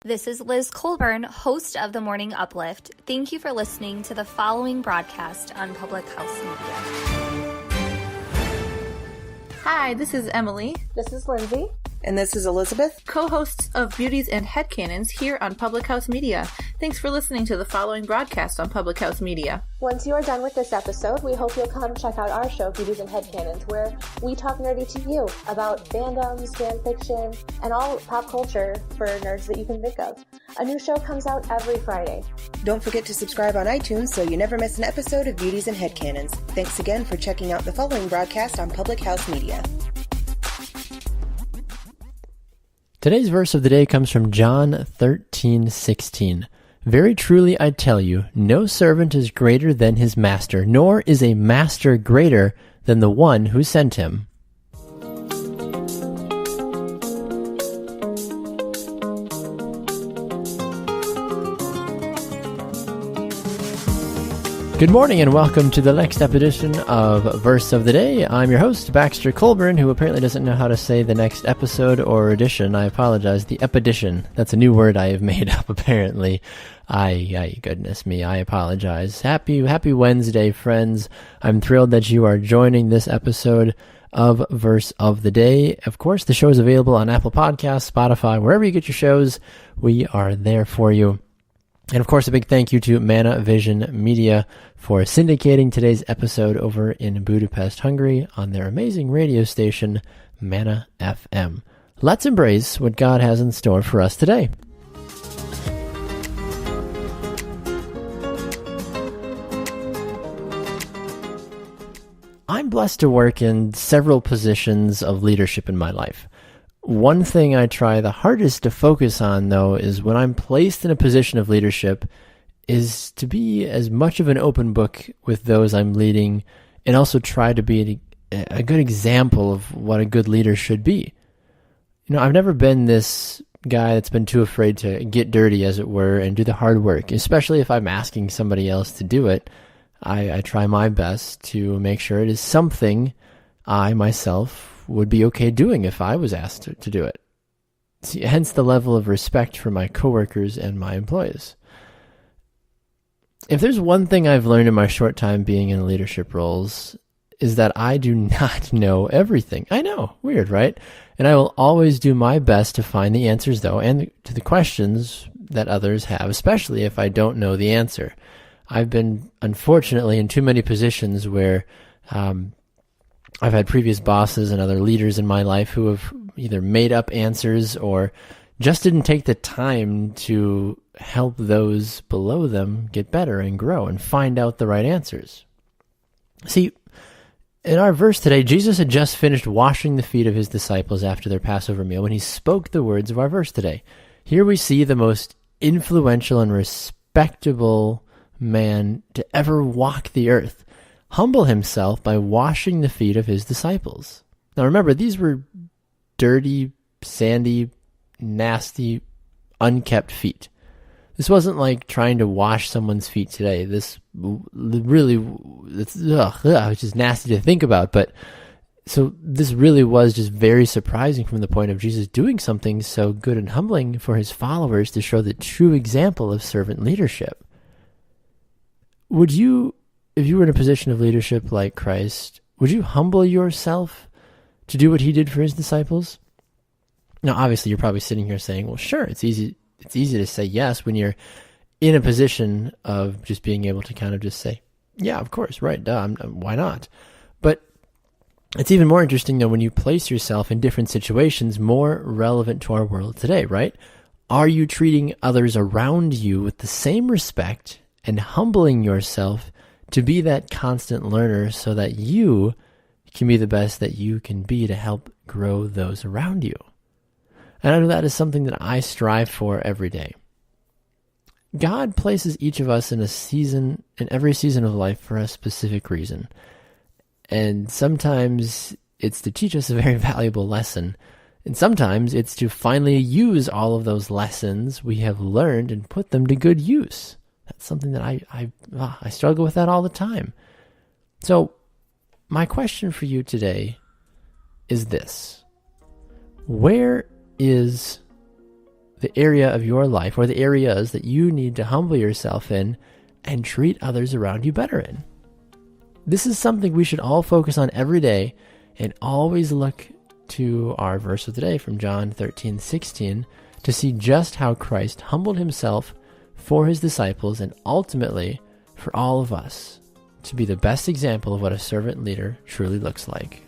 This is Liz Colburn, host of The Morning Uplift. Thank you for listening to the following broadcast on Public House Media. Hi, this is Emily. This is Lindsay. And this is Elizabeth, co-hosts of Beauties and Headcanons here on Public House Media. Thanks for listening to the following broadcast on Public House Media. Once you are done with this episode, we hope you'll come check out our show, Beauties and Headcanons, where we talk nerdy to you about fandoms, fan fiction, and all pop culture for nerds that you can think of. A new show comes out every Friday. Don't forget to subscribe on iTunes so you never miss an episode of Beauties and Headcanons. Thanks again for checking out the following broadcast on Public House Media. Today's verse of the day comes from John 13:16. Very truly I tell you, no servant is greater than his master, nor is a master greater than the one who sent him. Good morning and welcome to the next edition of Verse of the Day. I'm your host, Baxter Colburn, who apparently doesn't know how to say the next episode or edition. I apologize. The epedition. That's a new word I have made up, apparently. Goodness me, I apologize. Happy Wednesday, friends. I'm thrilled that you are joining this episode of Verse of the Day. Of course, the show is available on Apple Podcasts, Spotify, wherever you get your shows. We are there for you. And of course, a big thank you to Mana Vision Media for syndicating today's episode over in Budapest, Hungary on their amazing radio station, Mana FM. Let's embrace what God has in store for us today. I'm blessed to work in several positions of leadership in my life. One thing I try the hardest to focus on, though, is when I'm placed in a position of leadership, is to be as much of an open book with those I'm leading and also try to be a good example of what a good leader should be. You know, I've never been this guy that's been too afraid to get dirty, as it were, and do the hard work, especially if I'm asking somebody else to do it. I try my best to make sure it is something I myself would be okay doing if I was asked to do it. See, hence the level of respect for my coworkers and my employees. If there's one thing I've learned in my short time being in leadership roles, is that I do not know everything. I know, weird, right? And I will always do my best to find the answers, though, and to the questions that others have, especially if I don't know the answer. I've been, unfortunately, in too many positions where I've had previous bosses and other leaders in my life who have either made up answers or just didn't take the time to help those below them get better and grow and find out the right answers. See, in our verse today, Jesus had just finished washing the feet of his disciples after their Passover meal when he spoke the words of our verse today. Here we see the most influential and respectable man to ever walk the earth humble himself by washing the feet of his disciples. Now remember, these were dirty, sandy, nasty, unkept feet. This wasn't like trying to wash someone's feet today. This really, it's just nasty to think about. But so this really was just very surprising from the point of Jesus doing something so good and humbling for his followers to show the true example of servant leadership. Would you, if you were in a position of leadership like Christ, would you humble yourself to do what he did for his disciples? Now, obviously, you're probably sitting here saying, well, sure, it's easy to say yes when you're in a position of just being able to kind of just say, yeah, of course, right, duh, why not? But it's even more interesting, though, when you place yourself in different situations more relevant to our world today, right? Are you treating others around you with the same respect and humbling yourself to be that constant learner so that you can be the best that you can be to help grow those around you? And I know that is something that I strive for every day. God places each of us in every season of life for a specific reason. And sometimes it's to teach us a very valuable lesson. And sometimes it's to finally use all of those lessons we have learned and put them to good use. That's something that I struggle with that all the time. So my question for you today is this: where is the area of your life or the areas that you need to humble yourself in and treat others around you better in. This is something we should all focus on every day and always look to our verse of the day from John 13:16 to see just how Christ humbled himself for his disciples and ultimately for all of us to be the best example of what a servant leader truly looks like.